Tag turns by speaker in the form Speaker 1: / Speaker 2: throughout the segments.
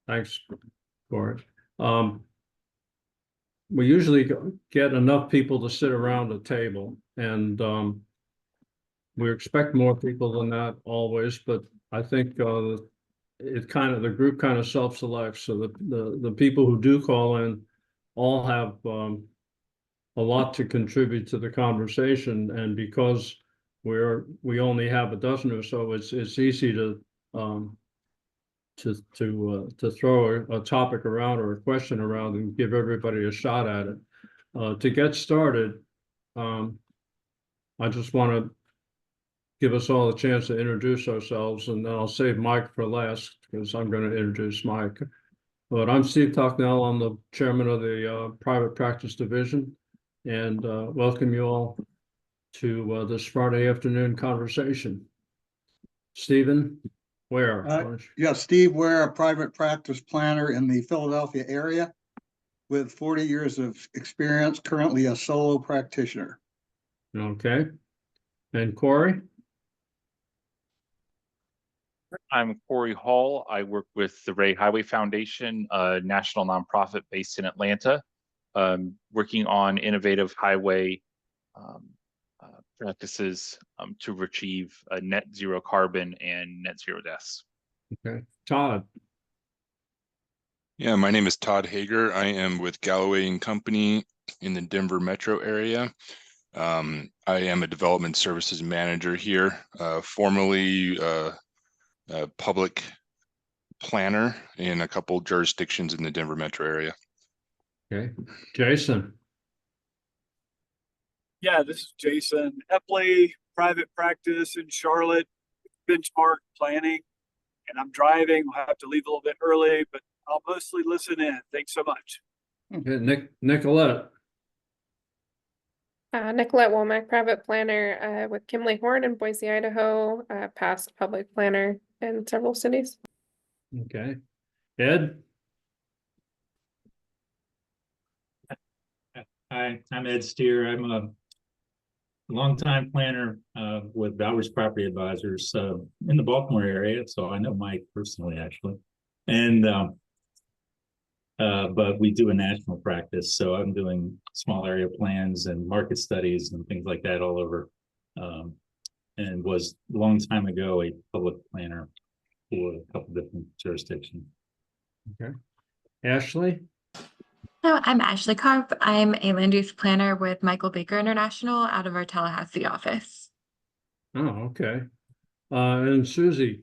Speaker 1: Thanks, Corey. We usually get enough people to sit around a table, and we expect more people than that always, but I think the group kind of self-selects, so the people who do call in all have a lot to contribute to the conversation, and because we only have a dozen or so, it's easy to throw a topic around or a question around and give everybody a shot at it. To get started, I just want to give us all a chance to introduce ourselves, and then I'll save Mike for last because I'm going to introduce Mike. But I'm Steve Tocknell. I'm the chairman of the private practice division, and welcome you all to this Friday afternoon conversation. Stephen, where?
Speaker 2: Yeah, Steve Ware, a private practice planner in the Philadelphia area with 40 years of experience, currently a solo practitioner.
Speaker 1: Okay. And Corey?
Speaker 3: I'm Corey Hall. I work with the Ray Highway Foundation, a national nonprofit based in Atlanta, working on innovative highway practices to achieve a net zero carbon and net zero deaths.
Speaker 1: Okay. Todd.
Speaker 4: Yeah, my name is Todd Hager. I am with Galloway and Company in the Denver metro area. I am a development services manager here, formerly a public planner in a couple jurisdictions in the Denver metro area.
Speaker 1: Okay. Jason.
Speaker 5: Yeah, this is Jason Epley, private practice in Charlotte, benchmark planning, and I'm driving. I'll have to leave a little bit early, but I'll mostly listen in. Thanks so much.
Speaker 1: Okay, Nicolette.
Speaker 6: Nicolette Womack, private planner with Kimley Horn in Boise, Idaho, past public planner in several cities.
Speaker 1: Okay. Ed.
Speaker 7: Hi, I'm Ed Steer. I'm a longtime planner with Bowers Property Advisors in the Baltimore area, so I know Mike personally, actually. And but we do a national practice, so I'm doing small area plans and market studies and things like that all over. And was a long time ago a public planner for a couple different jurisdictions.
Speaker 1: Okay. Ashley.
Speaker 8: Hello, I'm Ashley Karp. I'm a land use planner with Michael Baker International out of our Tallahassee office.
Speaker 1: Oh, okay. And Susie.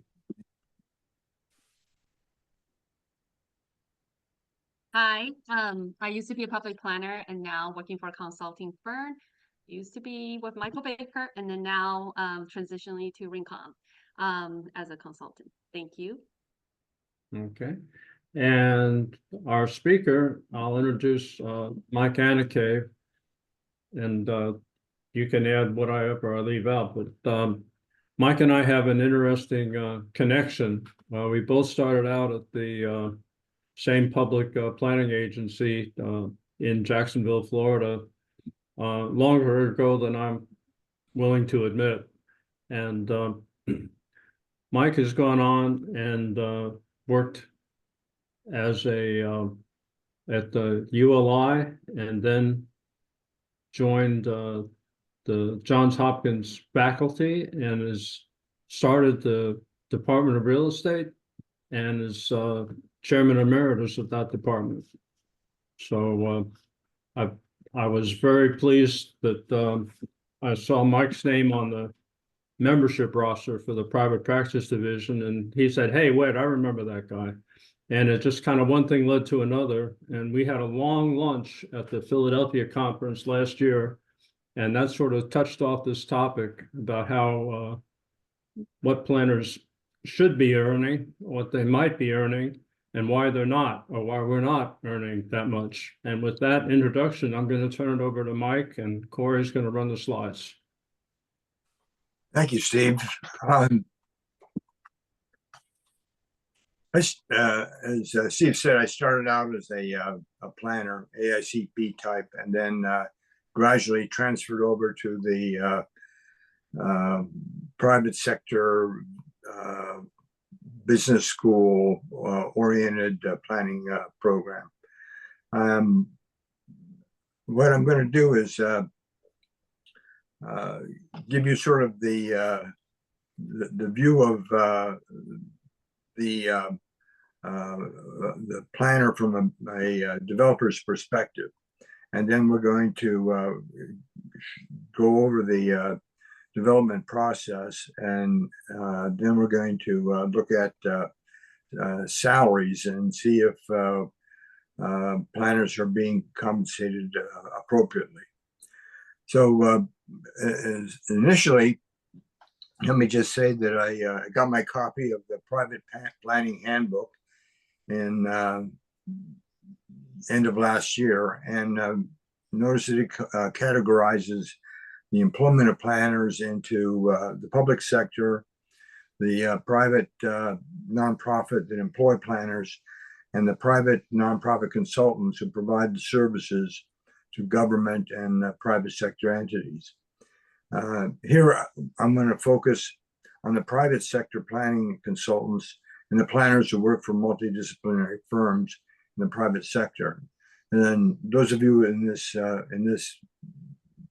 Speaker 9: Hi, I used to be a public planner and now working for a consulting firm. Used to be with Michael Baker and then now transitionally to Rincon as a consultant. Thank you.
Speaker 1: Okay. And our speaker, I'll introduce Mike Anikeeff, and you can add whatever I leave out. But Mike and I have an interesting connection. We both started out at the same public planning agency in Jacksonville, Florida, longer ago than I'm willing to admit. And Mike has gone on and worked as a at the ULI, and then joined the Johns Hopkins faculty and has started the Department of Real Estate and is chairman emeritus of that department. So I was very pleased that I saw Mike's name on the membership roster for the private practice division, and he said, "Hey, wait, I remember that guy." And it just kind of one thing led to another. And we had a long lunch at the Philadelphia conference last year. And that sort of touched off this topic about how what planners should be earning, what they might be earning, and why they're not, or why we're not earning that much. And with that introduction, I'm going to turn it over to Mike, and Corey's going to run the slides.
Speaker 10: Thank you, Steve. As Steve said, I started out as a planner, AICP type, and then gradually transferred over to the private sector business school oriented planning program. What I'm going to do is give you sort of the view of the planner from a developer's perspective. And then we're going to go over the development process, and then we're going to look at salaries and see if planners are being compensated appropriately. So initially, let me just say that I got my copy of the private planning handbook in end of last year, and notice that it categorizes the employment of planners into the public sector, the private nonprofit that employ planners, and the private nonprofit consultants who provide the services to government and private sector entities. Here, I'm going to focus on the private sector planning consultants and the planners who work for multidisciplinary firms in the private sector. And then those of you in this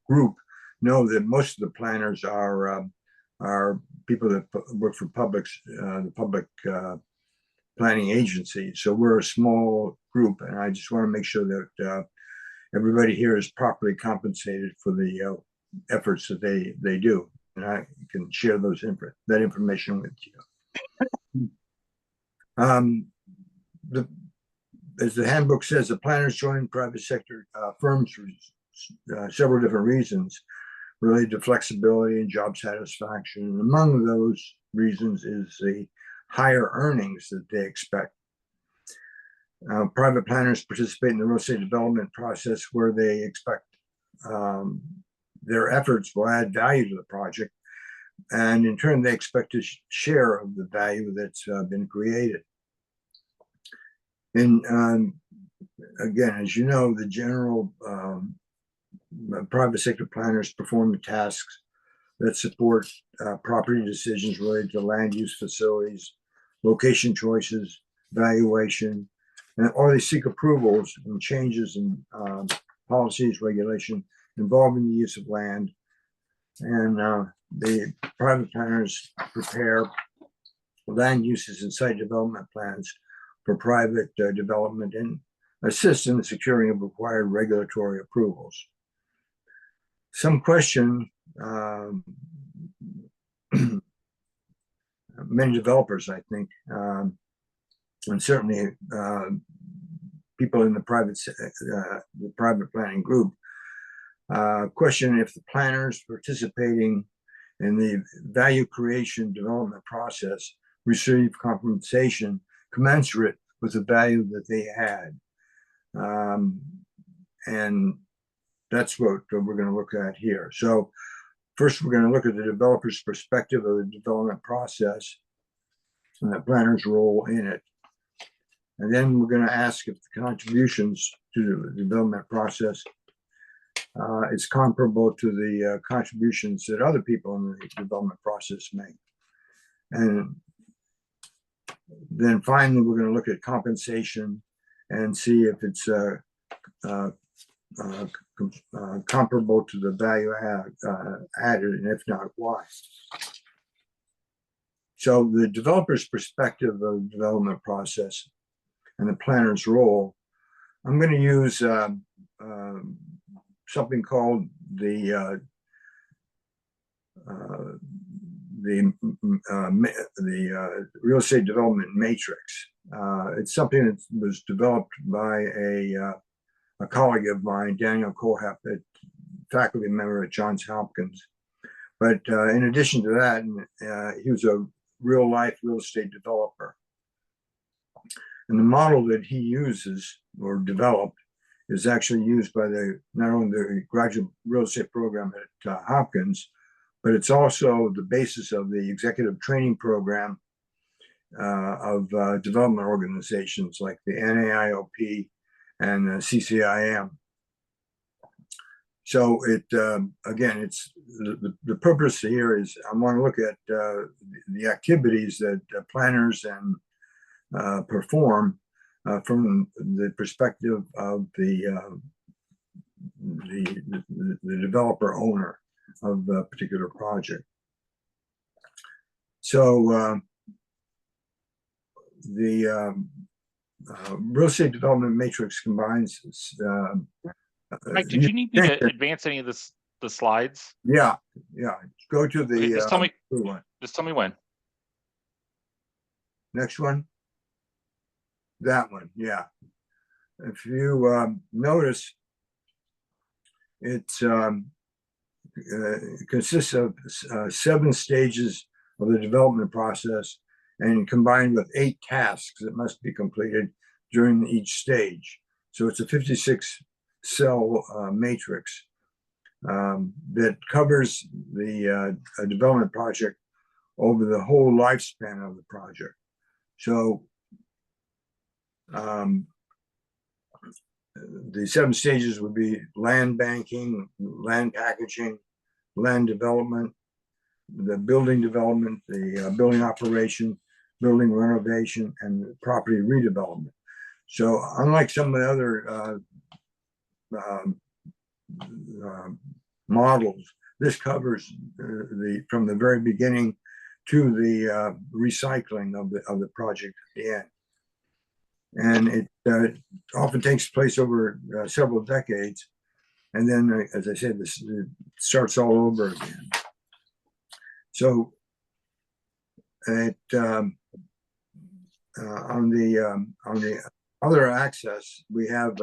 Speaker 10: group know that most of the planners are people that work for the public planning agencies. So we're a small group, and I just want to make sure that everybody here is properly compensated for the efforts that they do, and I can share that information with you. As the handbook says, the planners join private sector firms for several different reasons related to flexibility and job satisfaction. And among those reasons is the higher earnings that they expect. Private planners participate in the real estate development process where they expect their efforts will add value to the project, and in turn they expect a share of the value that's been created. And again, as you know, the general private sector planners perform the tasks that support property decisions related to land use, facilities, location choices, valuation, or they seek approvals and changes in policies, regulation involving the use of land. And the private planners prepare land uses and site development plans for private development and assist in the securing of required regulatory approvals. Some question many developers, I think, and certainly people in the private planning group, question if the planners participating in the value creation development process receive compensation commensurate with the value that they had. And that's what we're going to look at here. So first, we're going to look at the developer's perspective of the development process and the planner's role in it. And then we're going to ask if the contributions to the development process is comparable to the contributions that other people in the development process make. And then finally, we're going to look at compensation and see if it's comparable to the value added, and if not, why. So the developer's perspective of the development process and the planner's role, I'm going to use something called the real estate development matrix. It's something that was developed by a colleague of mine, Daniel Kohlhepp, a faculty member at Johns Hopkins. But in addition to that, he was a real-life real estate developer. And the model that he uses or developed is actually used by not only the graduate real estate program at Hopkins, but it's also the basis of the executive training program of development organizations like the NAIOP and CCIM. So it, again, it's the purpose here is I want to look at the activities that planners and perform from the perspective of the developer owner of a particular project. So the real estate development matrix combines.
Speaker 3: Mike, did you need me to advance any of the slides?
Speaker 10: Yeah. Go to the
Speaker 3: Okay, just tell me.
Speaker 10: one.
Speaker 3: Just tell me when.
Speaker 10: Next one. That one, yeah. If you notice, it's consists of 7 stages of the development process and combined with 8 tasks that must be completed during each stage. So it's a 56 cell matrix that covers the development project over the whole lifespan of the project. So the 7 stages would be land banking, land packaging, land development, the building development, the building operation, building renovation, and property redevelopment. So unlike some of the other models, this covers from the very beginning to the recycling of the project at the end. And it often takes place over several decades. And then, as I said, it starts all over again. So it on the other axis, we have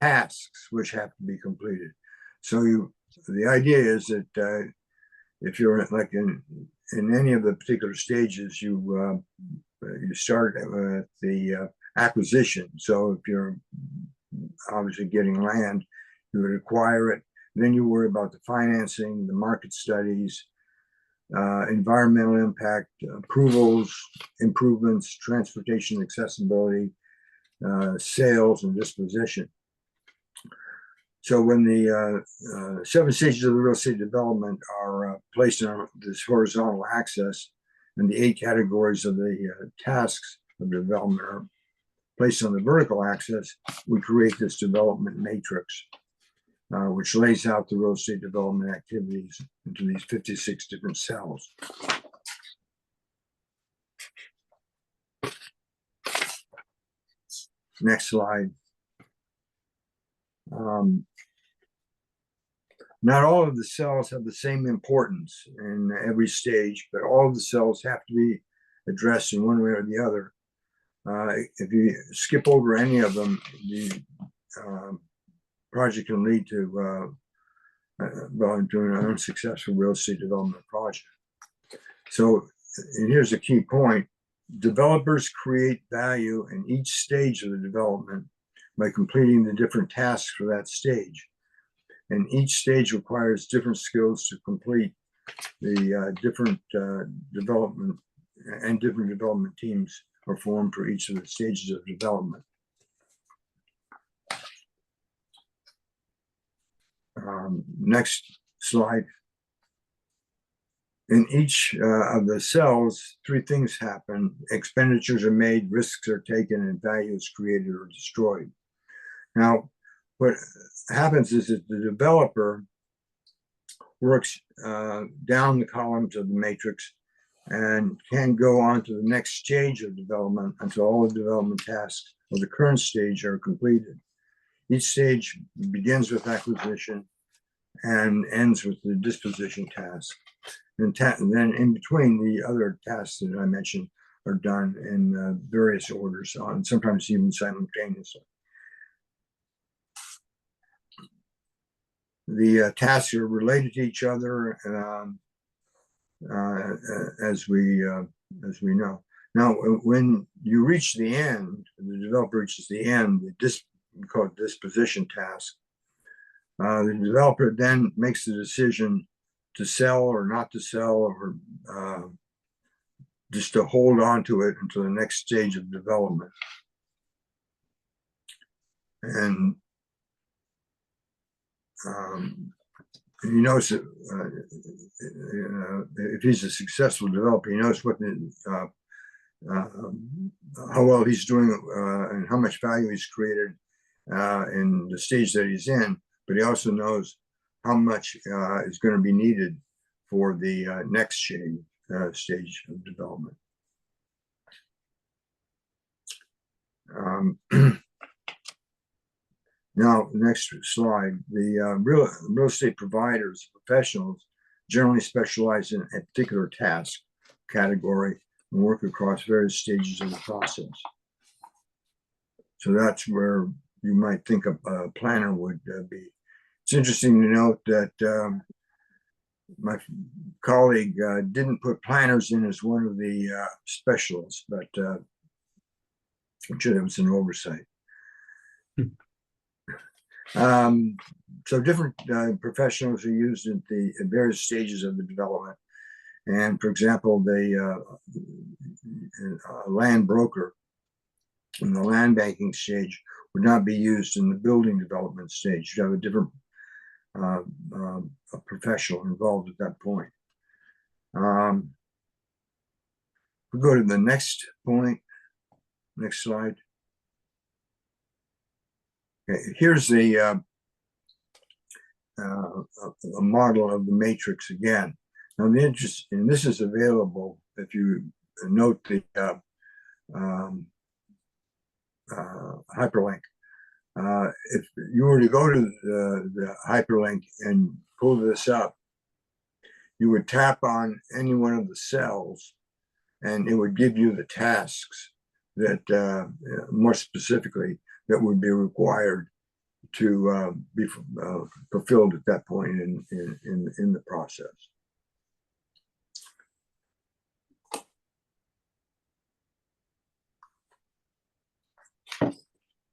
Speaker 10: tasks which have to be completed. So the idea is that if you're like in any of the particular stages, you start at the acquisition. So if you're obviously getting land, you would acquire it. Then you worry about the financing, the market studies, environmental impact, approvals, improvements, transportation accessibility, sales, and disposition. So when the 7 stages of the real estate development are placed on this horizontal axis, and the 8 categories of the tasks of development are placed on the vertical axis, we create this development matrix, which lays out the real estate development activities into these 56 different cells. Next slide. Not all of the cells have the same importance in every stage, but all of the cells have to be addressed in one way or the other. If you skip over any of them, the project can lead to doing an unsuccessful real estate development project. So, and here's a key point: developers create value in each stage of the development by completing the different tasks for that stage. And each stage requires different skills to complete the different development, and different development teams are formed for each of the stages of development. Next slide. In each of the cells, 3 things happen: expenditures are made, risks are taken, and value is created or destroyed. Now, what happens is that the developer works down the columns of the matrix and can go on to the next stage of development until all the development tasks of the current stage are completed. Each stage begins with acquisition and ends with the disposition task. And then in between, the other tasks that I mentioned are done in various orders, and sometimes even simultaneously. The tasks are related to each other, as we know. Now, when you reach the end, the developer reaches the end, we call it disposition task. The developer then makes the decision to sell or not to sell, or just to hold on to it until the next stage of development. And he knows that if he's a successful developer, he knows what how well he's doing and how much value he's created in the stage that he's in, but he also knows how much is going to be needed for the next stage of development. Now, next slide. The real estate providers, professionals, generally specialize in a particular task category and work across various stages of the process. So that's where you might think a planner would be. It's interesting to note that my colleague didn't put planners in as one of the specialists, but I'm sure that was an oversight. So different professionals are used at the various stages of the development. And for example, a land broker in the land banking stage would not be used in the building development stage. You have a different a professional involved at that point. We go to the next point. Next slide. Okay, here's a model of the matrix again. Now, the interest, and this is available if you note the hyperlink. If you were to go to the hyperlink and pull this up, you would tap on any one of the cells and it would give you the tasks that, more specifically, that would be required to be fulfilled at that point in the process.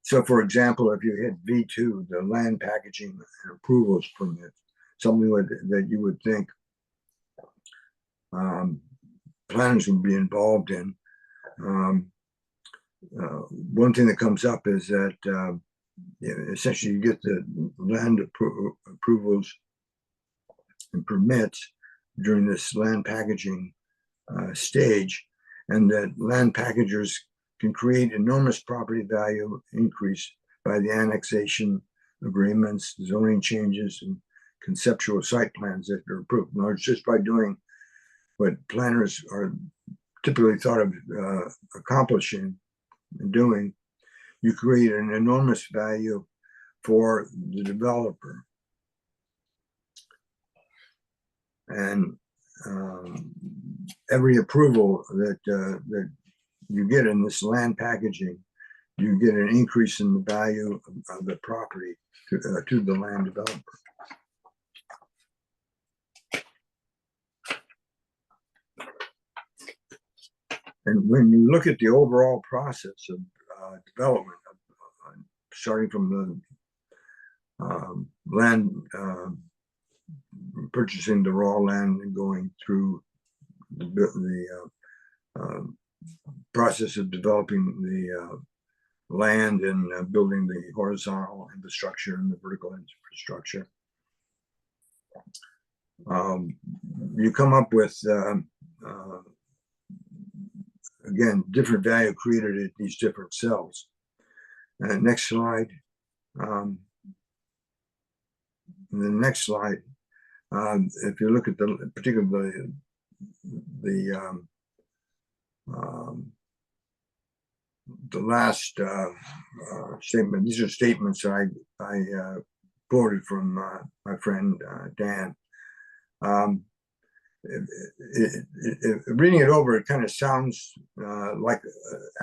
Speaker 10: So, for example, if you hit V2, the land packaging and approvals permit, something that you would think planners would be involved in. One thing that comes up is that essentially you get the land approvals and permits during this land packaging stage, and that land packagers can create enormous property value increase by the annexation agreements, zoning changes, and conceptual site plans that are approved. Now, it's just by doing what planners are typically thought of accomplishing and doing, you create an enormous value for the developer. And every approval that you get in this land packaging, you get an increase in the value of the property to the land developer. And when you look at the overall process of development, starting from the land, purchasing the raw land and going through the process of developing the land and building the horizontal infrastructure and the vertical infrastructure, you come up with again, different value created at these different cells. Next slide. The next slide, if you look at particularly the last statement, these are statements I quoted from my friend Dan. Reading it over, it kind of sounds like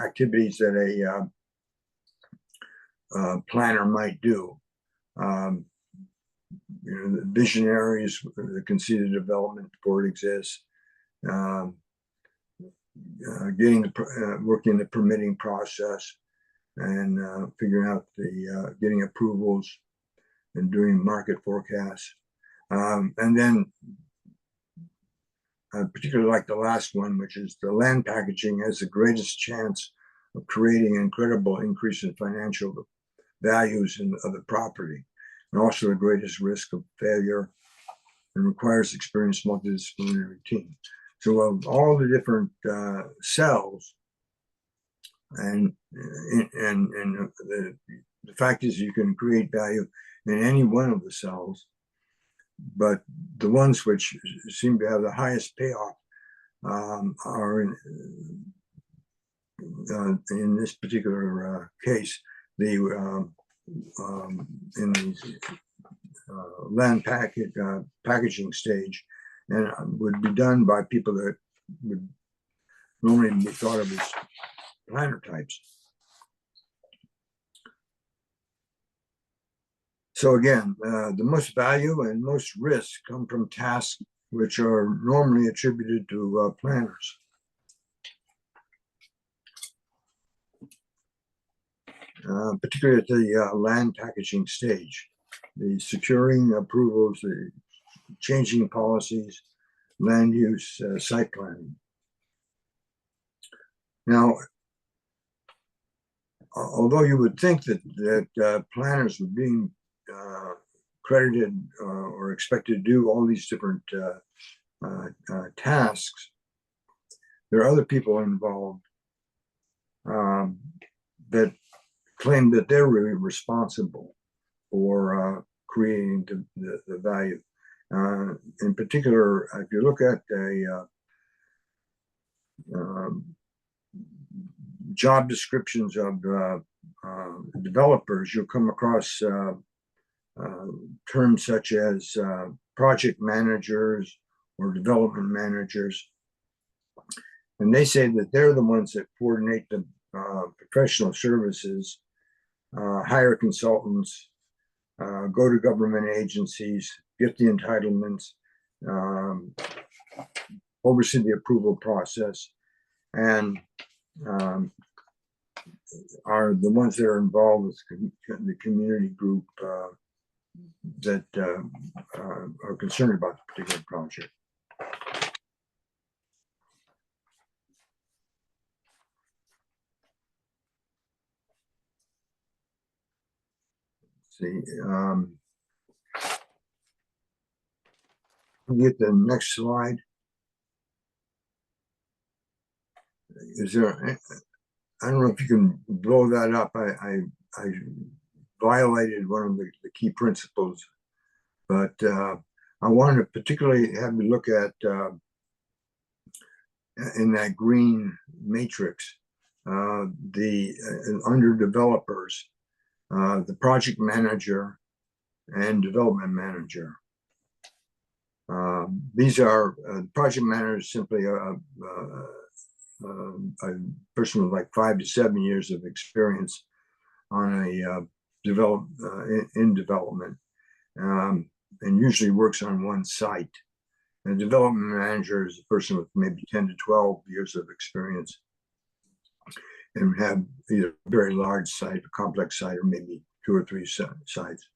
Speaker 10: activities that a planner might do. The visionaries that can see the development before it exists, working the permitting process, and figuring out the getting approvals and doing market forecasts, and then particularly like the last one, which is the land packaging, has the greatest chance of creating an incredible increase in financial values of the property. and also the greatest risk of failure, and requires experienced multidisciplinary team. So of all the different cells, and the fact is you can create value in any one of the cells, but the ones which seem to have the highest payoff are in this particular case, the in the land packaging stage, and would be done by people that would normally be thought of as planner types. So again, the most value and most risk come from tasks which are normally attributed to planners. Particularly at the land packaging stage, the securing approvals, the changing policies, land use, site planning. Now, although you would think that planners were being credited or expected to do all these different tasks, there are other people involved that claim that they're really responsible for creating the value. In particular, if you look at a job descriptions of developers, you'll come across terms such as project managers or development managers. And they say that they're the ones that coordinate the professional services, hire consultants, go to government agencies, get the entitlements, oversee the approval process, and are the ones that are involved with the community group that are concerned about the particular project. See, get the next slide. Is there? I don't know if you can blow that up. I violated one of the key principles, but I wanted to particularly have you look at in that green matrix the under developers. The project manager and development manager. These are project managers, simply a person with like 5 to 7 years of experience on a in development, and usually works on one site. And a development manager is a person with maybe 10 to 12 years of experience, and have either a very large site, a complex site, or maybe 2 or 3 sites.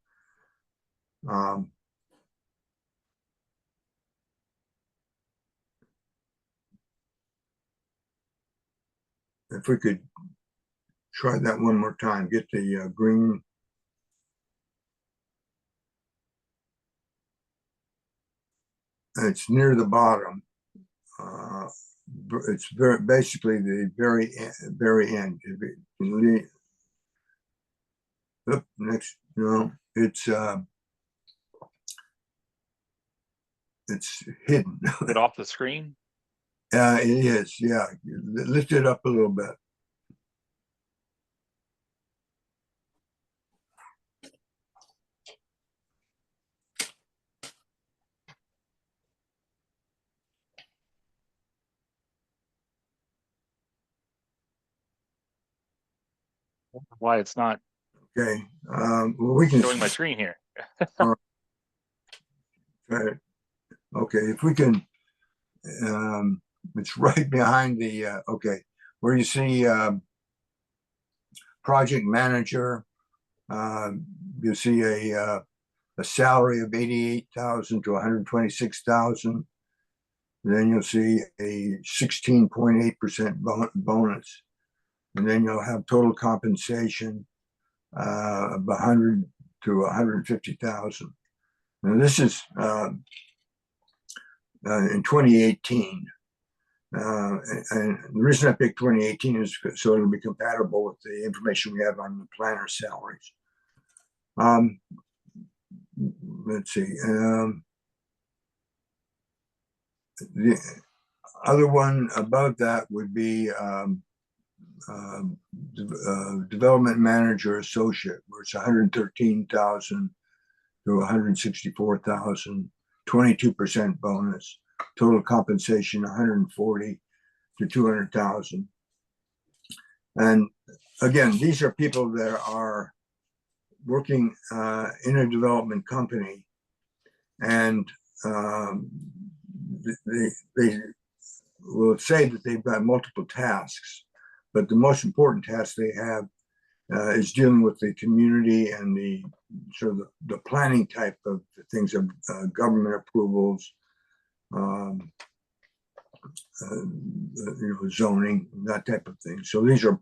Speaker 10: If we could try that one more time, get the green. It's near the bottom. It's basically the very end. Oop, next, no, it's hidden.
Speaker 3: Is it off the screen?
Speaker 10: It is, yeah. Lift it up a little bit.
Speaker 3: Why it's not
Speaker 10: Okay, well, we can
Speaker 3: showing my screen here.
Speaker 10: Right. Okay, if we can, it's right behind the, okay, where you see project manager, you see a salary of 88,000 to 126,000. Then you'll see a 16.8% bonus. And then you'll have total compensation of 100 to 150,000. Now this is in 2018. And the reason I picked 2018 is so it'll be compatible with the information we have on the planner salaries. Let's see. The other one above that would be development manager associate, where it's 113,000 to 164,000, 22% bonus, total compensation 140 to 200,000. And again, these are people that are working in a development company, and they will say that they've got multiple tasks, but the most important task they have is dealing with the community and the sort of the planning type of things of government approvals, zoning, that type of thing. So these are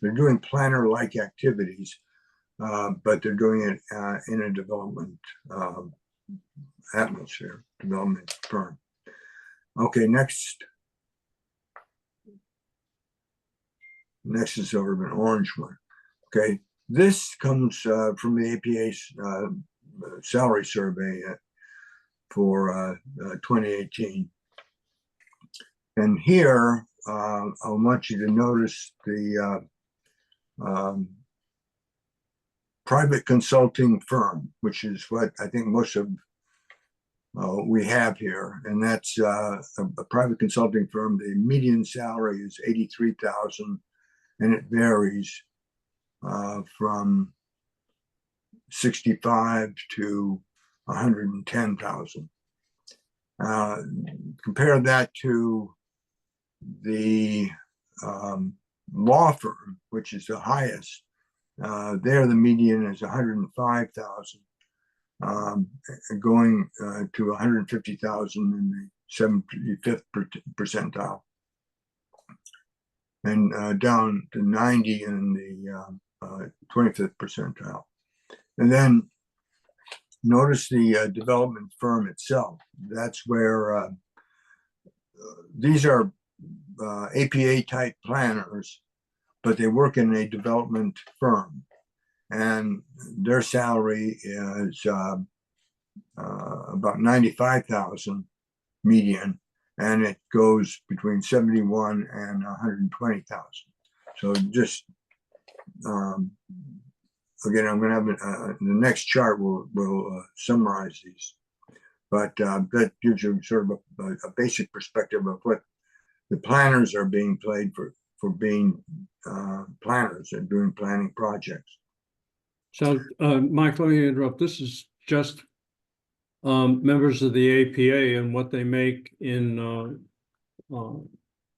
Speaker 10: they're doing planner-like activities, but they're doing it in a development atmosphere, development firm. Okay, next. Next is the urban orange one. Okay, this comes from the APA's salary survey for 2018. And here, I want you to notice the private consulting firm, which is what I think most of we have here. And that's a private consulting firm. The median salary is 83,000, and it varies from 65 to 110,000. Compare that to the law firm, which is the highest. There, the median is 105,000, going to 150,000 in the 75th percentile, and down to 90 in the 25th percentile. And then notice the development firm itself. That's where these are APA type planners, but they work in a development firm, and their salary is about 95,000 median, and it goes between 71 and 120,000. So just again, I'm going to have the next chart will summarize these, but that gives you sort of a basic perspective of what the planners are being paid for being planners and doing planning projects.
Speaker 1: So, Mike, let me interrupt. This is just members of the APA and what they make in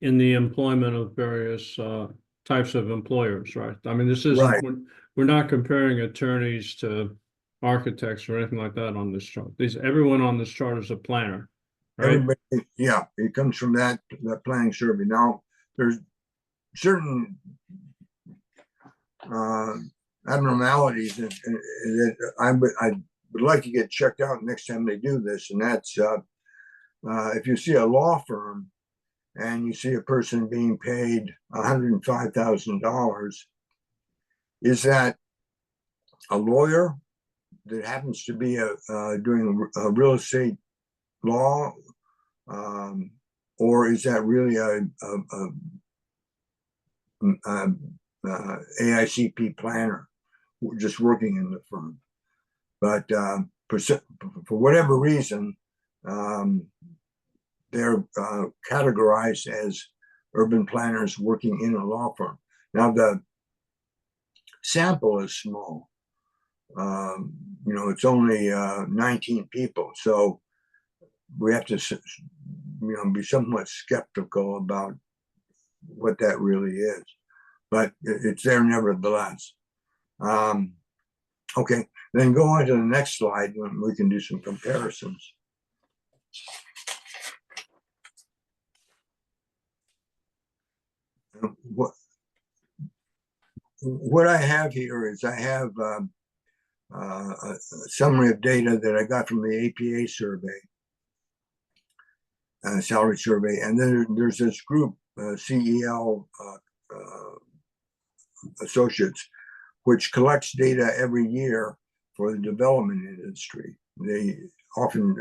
Speaker 1: the employment of various types of employers, right? I mean, this isn't,
Speaker 10: Right.
Speaker 1: We're not comparing attorneys to architects or anything like that on this chart. Everyone on this chart is a planner, right?
Speaker 10: Everybody, yeah, it comes from that planning survey. Now, there's certain abnormalities that I would like to get checked out next time they do this, and that's if you see a law firm and you see a person being paid $105,000, is that a lawyer that happens to be doing a real estate law, or is that really a AICP planner just working in the firm? But for whatever reason, they're categorized as urban planners working in a law firm. Now the sample is small. It's only 19 people, so we have to be somewhat skeptical about what that really is, but it's there nevertheless. Okay, then go on to the next slide and we can do some comparisons. What I have here is I have a summary of data that I got from the APA survey, salary survey. And then there's this group, CEL Associates, which collects data every year for the development industry. They often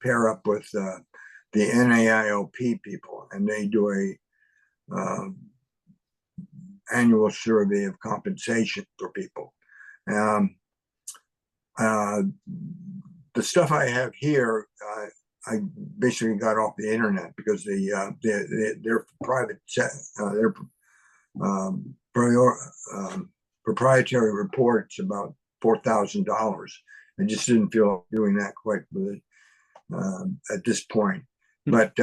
Speaker 10: pair up with the NAIOP people, and they do a annual survey of compensation for people. The stuff I have here, I basically got off the internet because their private, their proprietary reports about $4,000. I just didn't feel like doing that quite with it at this point. But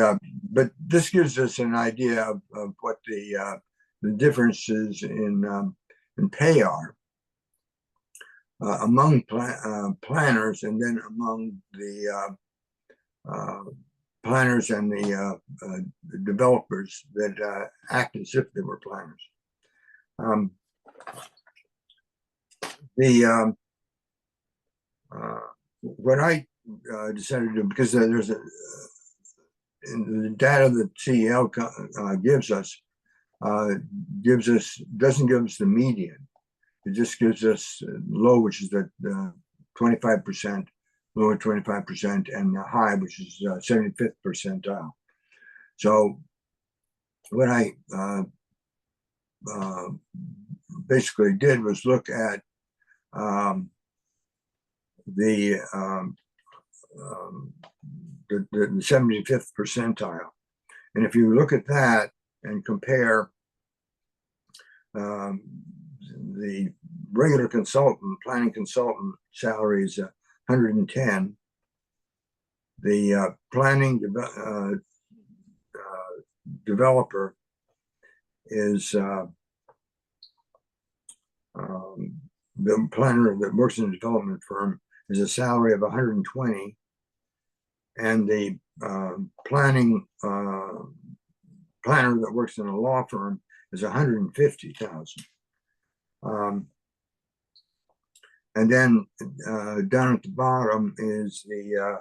Speaker 10: this gives us an idea of what the differences in pay are among planners, and then among the planners and the developers that act as if they were planners. What I decided to do, because there's in the data that CEL doesn't give us the median. It just gives us low, which is the 25%, lower 25%, and the high, which is 75th percentile. So what I basically did was look at the 75th percentile. And if you look at that and compare the regular consultant, planning consultant salary is 110. The planning developer is the planner that works in a development firm is a salary of 120, and the planner that works in a law firm is 150,000. And then down at the bottom is the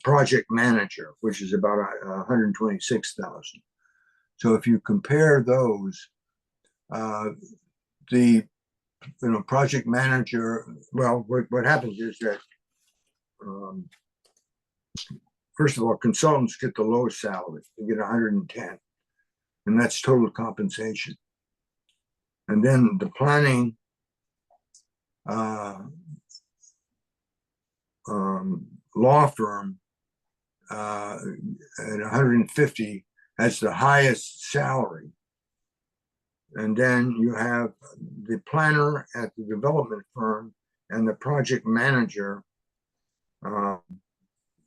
Speaker 10: project manager, which is about 126,000. So if you compare those, the project manager, well, what happens is that first of all, consultants get the lowest salary. They get 110, and that's total compensation. And then the planning law firm at 150 has the highest salary. And then you have the planner at the development firm and the project manager,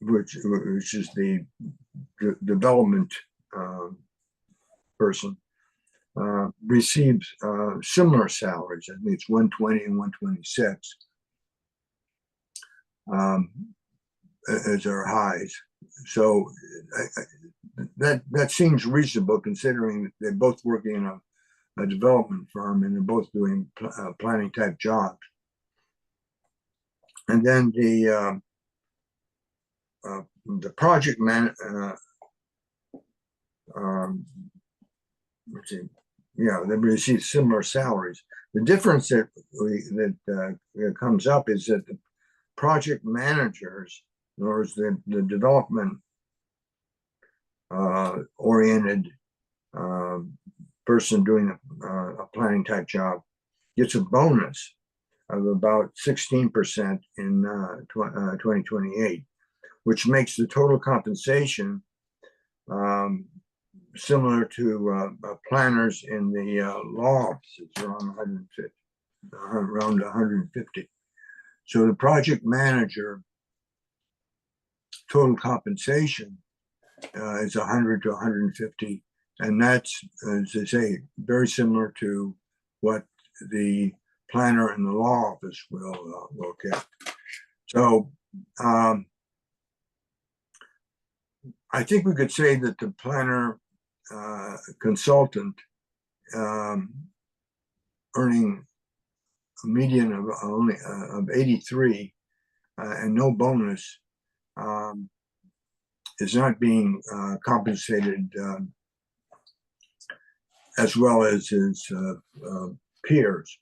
Speaker 10: which is the development person, receives similar salaries. I think it's 120 and 126 as our highs. So that seems reasonable, considering that they're both working in a development firm and they're both doing planning type jobs. And then the project let's see, yeah, they receive similar salaries. The difference that comes up is that the project managers, in other words, the development oriented person doing a planning type job, gets a bonus of about 16% in 2028, which makes the total compensation similar to planners in the law offices, around 150. So the project manager total compensation is 100 to 150, and that's, as I say, very similar to what the planner in the law office will get. So I think we could say that the planner consultant earning a median of only of 83 and no bonus is not being compensated as well as his peers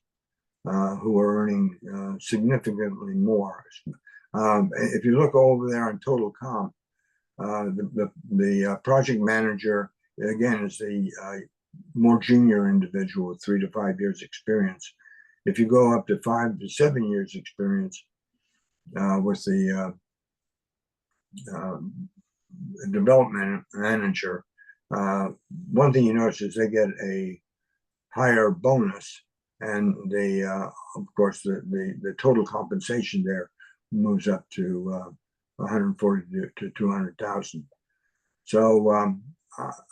Speaker 10: who are earning significantly more. If you look over there on total comp, the project manager, again, is the more junior individual with 3 to 5 years experience. If you go up to 5 to 7 years experience with the development manager, one thing you notice is they get a higher bonus, and they, of course, the total compensation there moves up to 140 to 200,000. So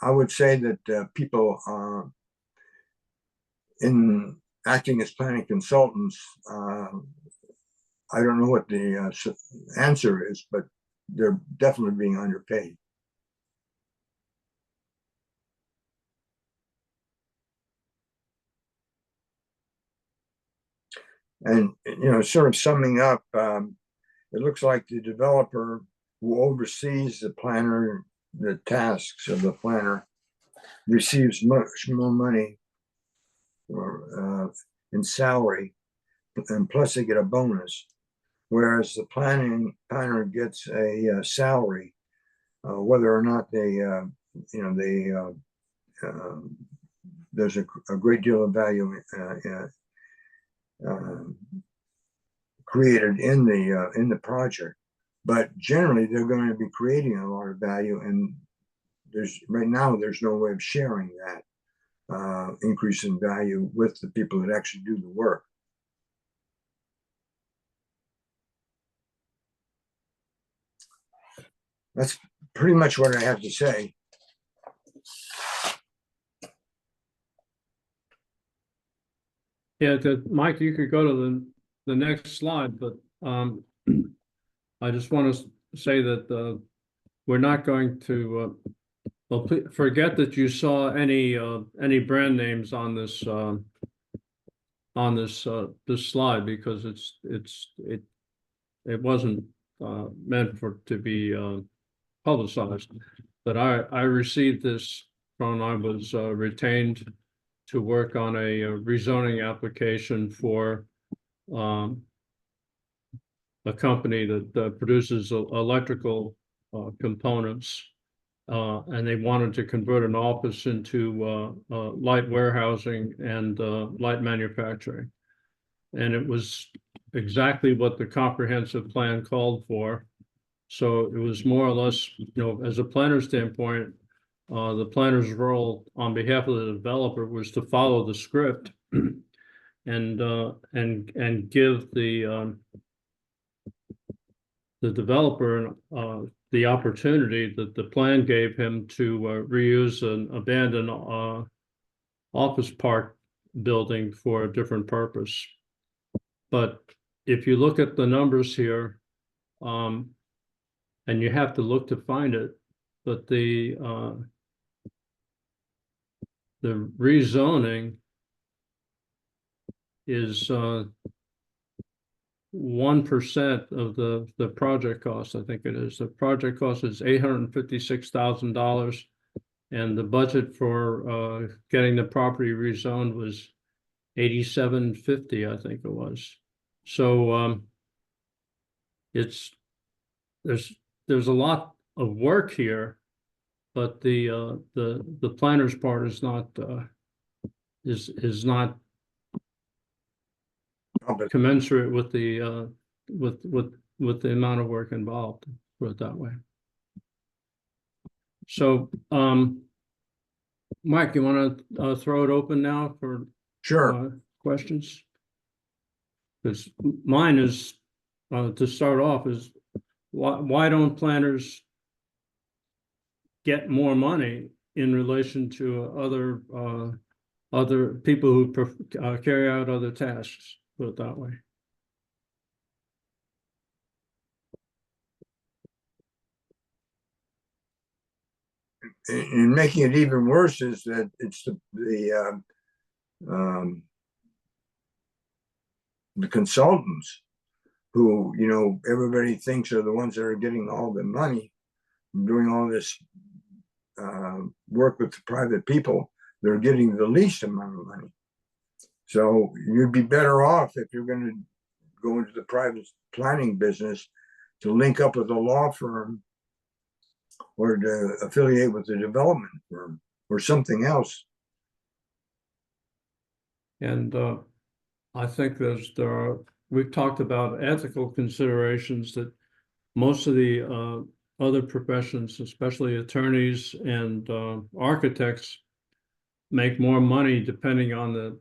Speaker 10: I would say that people in acting as planning consultants, I don't know what the answer is, but they're definitely being underpaid. And, you know, sort of summing up, it looks like the developer who oversees the planner, the tasks of the planner, receives much more money in salary, and plus they get a bonus, whereas the planner gets a salary, whether or not they, you know, they there's a great deal of value created in the project, but generally they're going to be creating a lot of value, and right now there's no way of sharing that increase in value with the people that actually do the work. That's pretty much what I have to say.
Speaker 1: Yeah, Mike, you could go to the next slide, but I just want to say that we're not going to well, forget that you saw any brand names on this this slide, because it wasn't meant to be publicized. But I received this when I was retained to work on a rezoning application for a company that produces electrical components, and they wanted to convert an office into light warehousing and light manufacturing. And it was exactly what the comprehensive plan called for. So it was more or less, you know, as a planner standpoint, the planner's role on behalf of the developer was to follow the script and give the developer the opportunity that the plan gave him to reuse an abandoned office park building for a different purpose. But if you look at the numbers here, and you have to look to find it, but the rezoning is 1% of the project cost. I think it is. The project cost is $856,000, and the budget for getting the property rezoned was $8750, I think it was. So there's a lot of work here, but the planner's part is not commensurate with the with the amount of work involved, put it that way. So Mike, you want to throw it open now for questions? Because mine is to start off is why don't planners get more money in relation to other people who carry out other tasks, put it that way.
Speaker 10: And making it even worse is that it's the the consultants who, you know, everybody thinks are the ones that are getting all the money, doing all this work with the private people, they're getting the least amount of money. So you'd be better off if you're going to go into the private planning business to link up with a law firm or to affiliate with a development firm or something else.
Speaker 1: And I think we've talked about ethical considerations that most of the other professions, especially attorneys and architects, make more money depending on the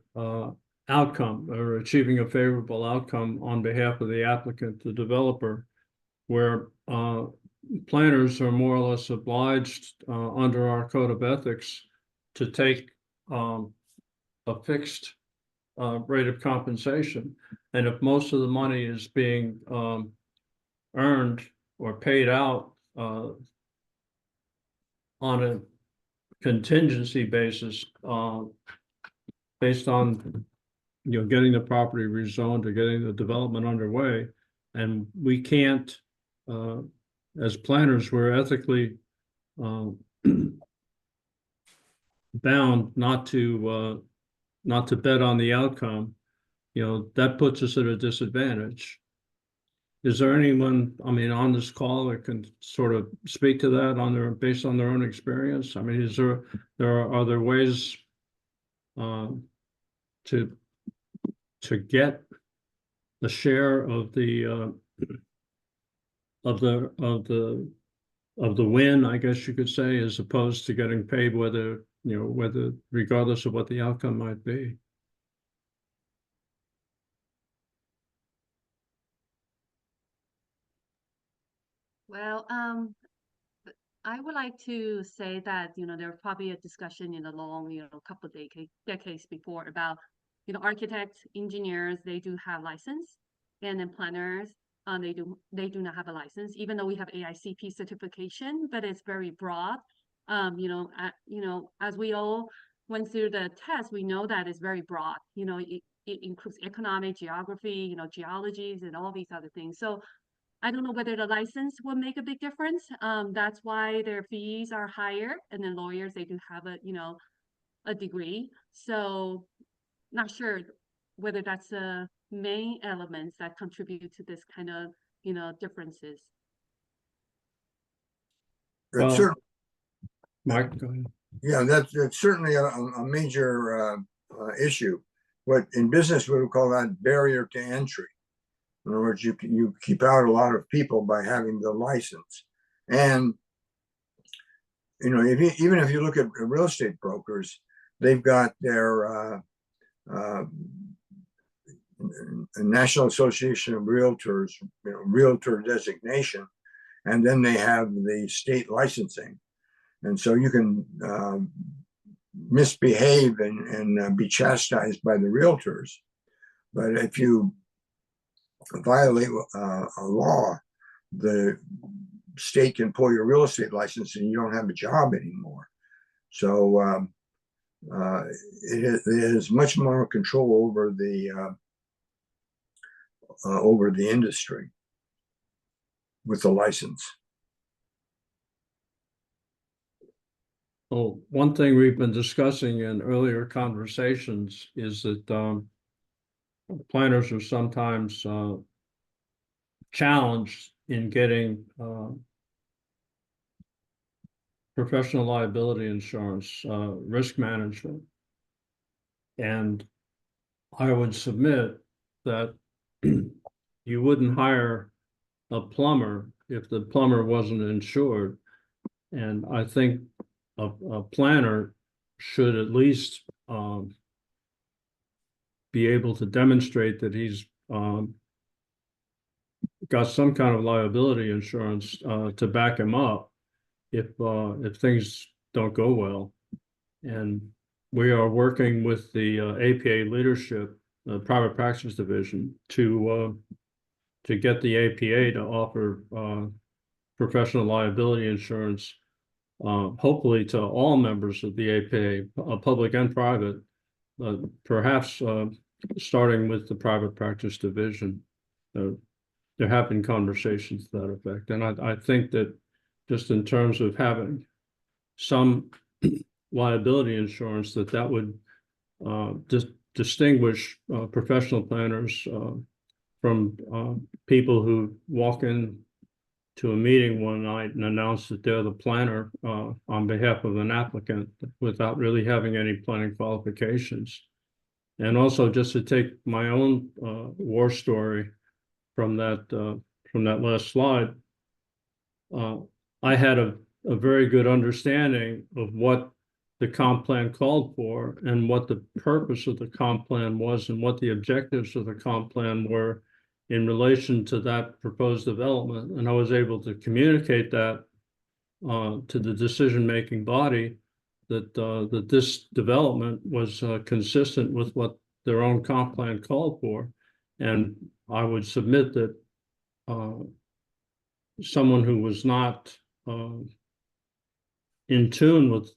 Speaker 1: outcome or achieving a favorable outcome on behalf of the applicant, the developer, where planners are more or less obliged under our code of ethics to take a fixed rate of compensation. And if most of the money is being earned or paid out on a contingency basis based on, you know, getting the property rezoned or getting the development underway, and we can't, as planners, we're ethically bound not to bet on the outcome, you know, that puts us at a disadvantage. Is there anyone, I mean, on this call that can sort of speak to that based on their own experience? I mean, are there ways to get the share of the win, I guess you could say, as opposed to getting paid whether regardless of what the outcome might be?
Speaker 9: Well, I would like to say that, there's probably a discussion in a long, couple of decades before about, architects, engineers, they do have license, and then planners, they do not have a license, even though we have AICP certification, but it's very broad. As we all went through the test, we know that it's very broad. It includes economic, geography, geologies, and all these other things. So I don't know whether the license will make a big difference. That's why their fees are higher, and then lawyers, they do have a degree. So not sure whether that's the main elements that contribute to this kind of, differences.
Speaker 1: Well, Mike, go ahead.
Speaker 10: Yeah, that's certainly a major issue. What in business we would call that barrier to entry. In other words, you keep out a lot of people by having the license. And, even if you look at real estate brokers, they've got their National Association of Realtors, realtor designation, and then they have the state licensing. And so you can misbehave and be chastised by the realtors. But if you violate a law, the state can pull your real estate license and you don't have a job anymore. So it is much more control over the industry with the license.
Speaker 1: Well, one thing we've been discussing in earlier conversations is that planners are sometimes challenged in getting professional liability insurance, risk management. And I would submit that you wouldn't hire a plumber if the plumber wasn't insured. And I think a planner should at least be able to demonstrate that he's got some kind of liability insurance to back him up if things don't go well. And we are working with the APA leadership, the private practice division, to get the APA to offer professional liability insurance, hopefully to all members of the APA, public and private, perhaps starting with the private practice division. There have been conversations to that effect. And I think that just in terms of having some liability insurance, that would distinguish professional planners from people who walk in to a meeting one night and announce that they're the planner on behalf of an applicant without really having any planning qualifications. And also, just to take my own war story from that last slide, I had a very good understanding of what the comp plan called for and what the purpose of the comp plan was and what the objectives of the comp plan were in relation to that proposed development. And I was able to communicate that to the decision-making body that this development was consistent with what their own comp plan called for. And I would submit that someone who was not in tune with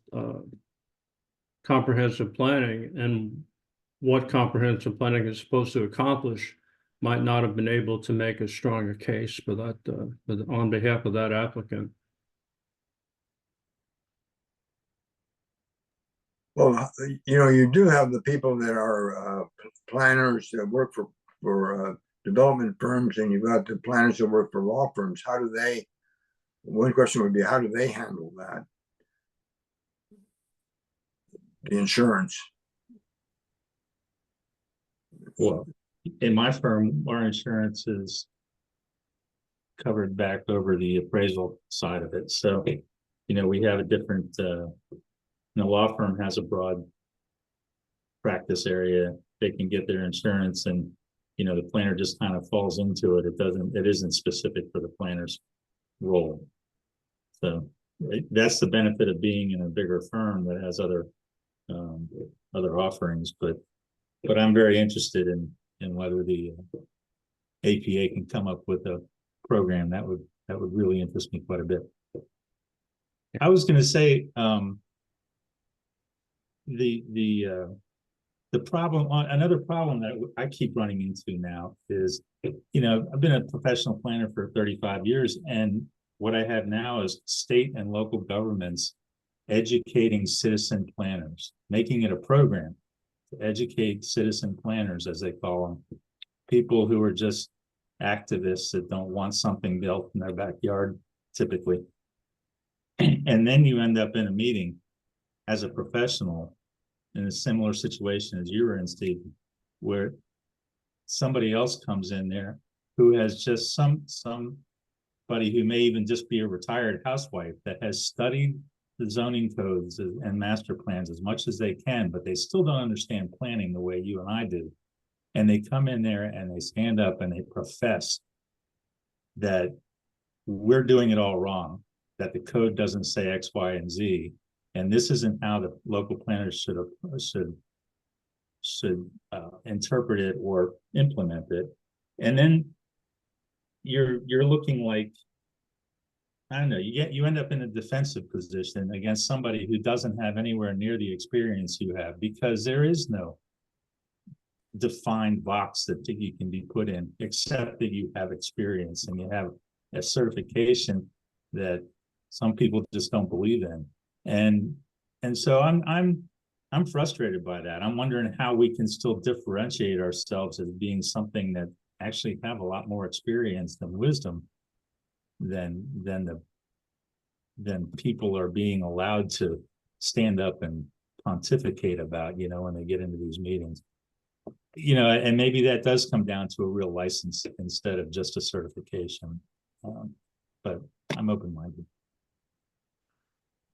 Speaker 1: comprehensive planning and what comprehensive planning is supposed to accomplish might not have been able to make as strong a case for that on behalf of that applicant.
Speaker 10: Well, you do have the people that are planners that work for development firms, and you've got the planners that work for law firms. How do they? One question would be, how do they handle that? The insurance.
Speaker 7: Well, in my firm, our insurance is covered back over the appraisal side of it. So, we have a different, the law firm has a broad practice area. They can get their insurance, and, the planner just kind of falls into it. It isn't specific for the planner's role. So that's the benefit of being in a bigger firm that has other offerings, but I'm very interested in whether the APA can come up with a program that would really interest me quite a bit. I was going to say the problem, another problem that I keep running into now is, I've been a professional planner for 35 years, and what I have now is state and local governments educating citizen planners, making it a program to educate citizen planners, as they call them, people who are just activists that don't want something built in their backyard, typically. And then you end up in a meeting as a professional in a similar situation as you were in, Steve, where somebody else comes in there who has just somebody who may even just be a retired housewife that has studied the zoning codes and master plans as much as they can, but they still don't understand planning the way you and I do. And they come in there and they stand up and they profess that we're doing it all wrong, that the code doesn't say X, Y, and Z, and this isn't how the local planners should interpret it or implement it. And then you're looking like, I don't know, you end up in a defensive position against somebody who doesn't have anywhere near the experience you have, because there is no defined box that you can be put in, except that you have experience and you have a certification that some people just don't believe in. And so I'm frustrated by that. I'm wondering how we can still differentiate ourselves as being something that actually have a lot more experience than wisdom than people are being allowed to stand up and pontificate about, when they get into these meetings. And maybe that does come down to a real license instead of just a certification. But I'm open-minded.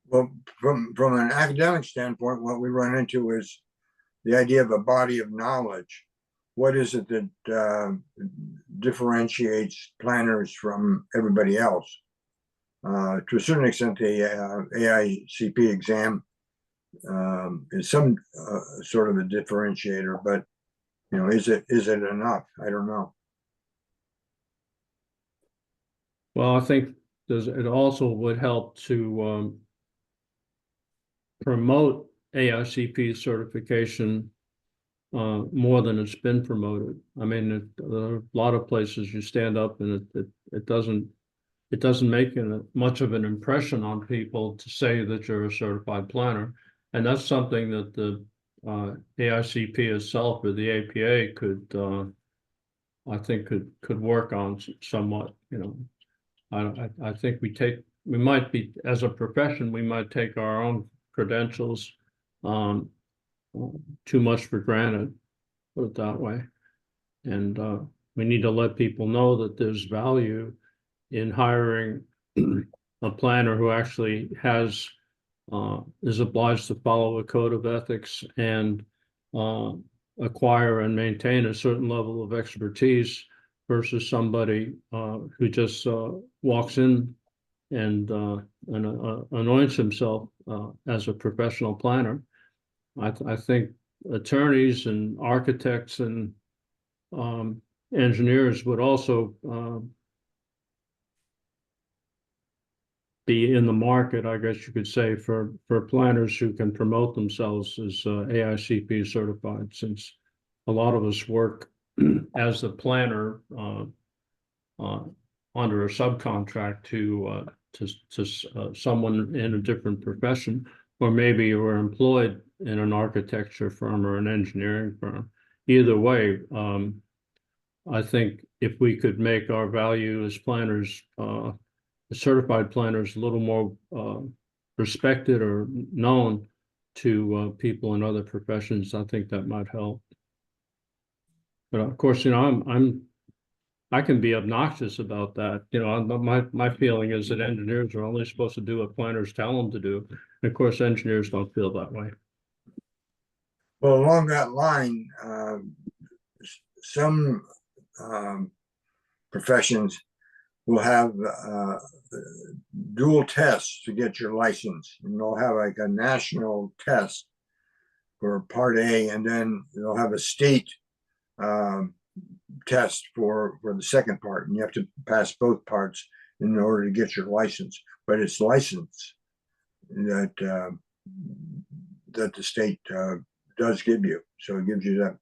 Speaker 10: Well, from an academic standpoint, what we run into is the idea of a body of knowledge. What is it that differentiates planners from everybody else? To a certain extent, the AICP exam is some sort of a differentiator, but is it enough? I don't know.
Speaker 1: Well, I think it also would help to promote AICP certification more than it's been promoted. I mean, there are a lot of places you stand up and it doesn't make much of an impression on people to say that you're a certified planner. And that's something that the AICP itself or the APA could, I think could work on somewhat, you know. I think we might be, as a profession, we might take our own credentials too much for granted, put it that way. And we need to let people know that there's value in hiring a planner who actually is obliged to follow a code of ethics and acquire and maintain a certain level of expertise versus somebody who just walks in and anoints himself as a professional planner. I think attorneys and architects and engineers would also be in the market, I guess you could say, for planners who can promote themselves as AICP certified, since a lot of us work as a planner under a subcontract to someone in a different profession, or maybe you're employed in an architecture firm or an engineering firm. Either way, I think if we could make our value as planners, certified planners, a little more respected or known to people in other professions, I think that might help. But of course, you know, I can be obnoxious about that. You know, my feeling is that engineers are only supposed to do what planners tell them to do. And of course, engineers don't feel that way.
Speaker 10: Well, along that line, some professions will have dual tests to get your license, and they'll have like a national test for part A, and then they'll have a state test for the second part, and you have to pass both parts in order to get your license. But it's license that the state does give you, so it gives you that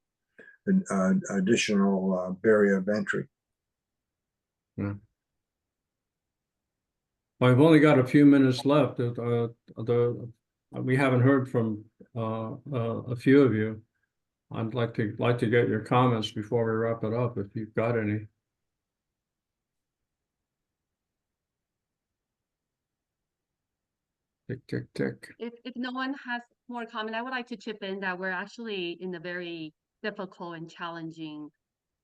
Speaker 10: additional barrier of entry.
Speaker 1: Yeah. Well, I've only got a few minutes left. We haven't heard from a few of you. I'd like to get your comments before we wrap it up, if you've got any. Tick, tick, tick.
Speaker 9: If no one has more comment, I would like to chip in that we're actually in a very difficult and challenging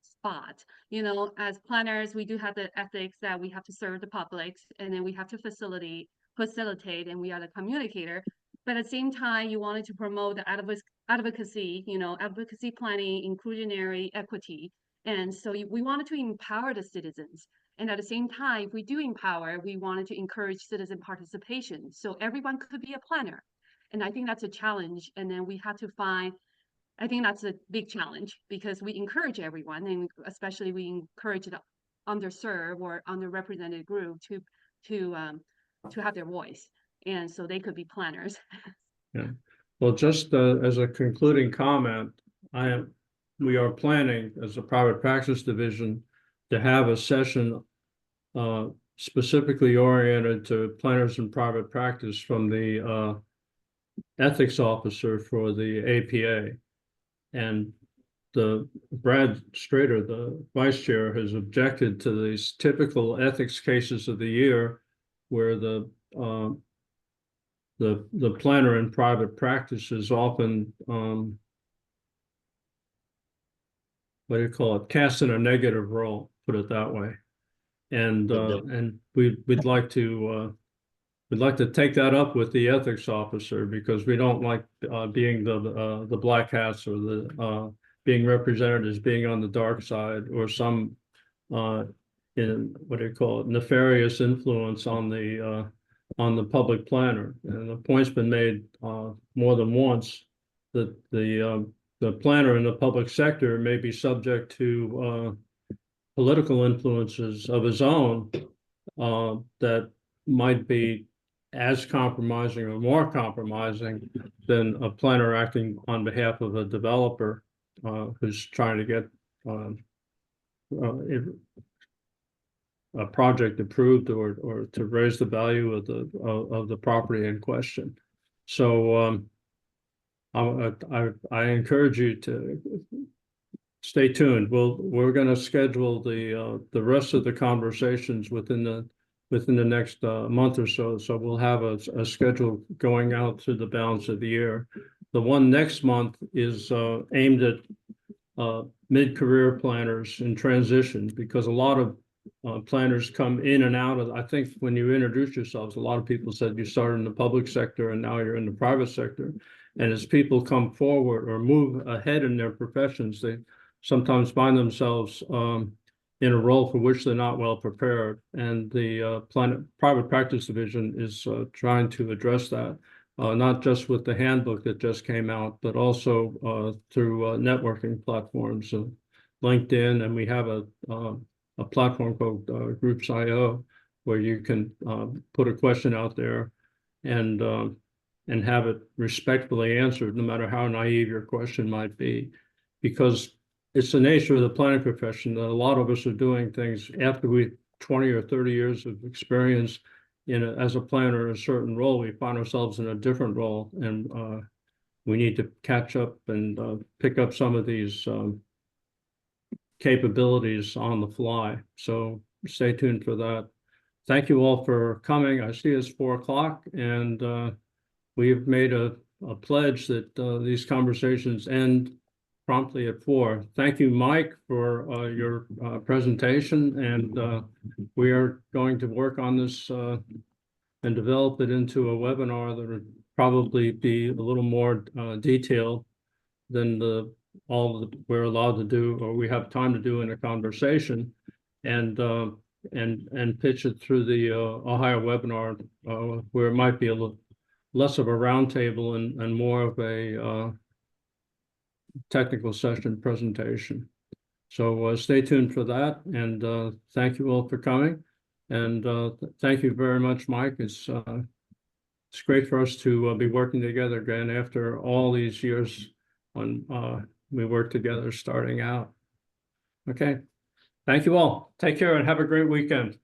Speaker 9: spot. You know, as planners, we do have the ethics that we have to serve the public, and then we have to facilitate, and we are the communicator. But at the same time, you wanted to promote the advocacy, you know, advocacy planning, inclusionary equity. And so we wanted to empower the citizens. And at the same time, if we do empower, we wanted to encourage citizen participation. So everyone could be a planner. And I think that's a challenge. And then we have to find, I think that's a big challenge, because we encourage everyone, and especially we encourage the underserved or underrepresented group to have their voice. And so they could be planners.
Speaker 1: Yeah. Well, just as a concluding comment, we are planning as a private practice division to have a session specifically oriented to planners in private practice from the ethics officer for the APA. And Brad Strader, the vice chair, has objected to these typical ethics cases of the year where the planner in private practice is often what do you call it, cast in a negative role, put it that way. And we'd like to take that up with the ethics officer, because we don't like being the black hats, or the being represented as being on the dark side, or some in what do you call it, nefarious influence on the public planner. And the point's been made more than once that the planner in the public sector may be subject to political influences of his own that might be as compromising or more compromising than a planner acting on behalf of a developer who's trying to get a project approved or to raise the value of the property in question. So I encourage you to stay tuned. We're going to schedule the rest of the conversations within the next month or so. So we'll have a schedule going out through the balance of the year. The one next month is aimed at mid-career planners in transition, because a lot of planners come in and out of, I think when you introduce yourselves, a lot of people said you started in the public sector and now you're in the private sector. And as people come forward or move ahead in their professions, they sometimes find themselves in a role for which they're not well prepared. And the private practice division is trying to address that, not just with the handbook that just came out, but also through networking platforms, LinkedIn, and we have a platform called Groups.io, where you can put a question out there and have it respectfully answered, no matter how naive your question might be, because it's the nature of the planning profession that a lot of us are doing things after we 20 or 30 years of experience as a planner in a certain role. We find ourselves in a different role, and we need to catch up and pick up some of these capabilities on the fly. So stay tuned for that. Thank you all for coming. I see it's 4 o'clock, and we've made a pledge that these conversations end promptly at 4. Thank you, Mike, for your presentation, and we are going to work on this and develop it into a webinar that would probably be a little more detailed than all that we're allowed to do or we have time to do in a conversation, and pitch it through the Ohio webinar, where it might be a little less of a roundtable and more of a technical session presentation. So stay tuned for that, and thank you all for coming, and thank you very much, Mike. It's great for us to be working together again after all these years when we worked together starting out. Okay, thank you all. Take care and have a great weekend.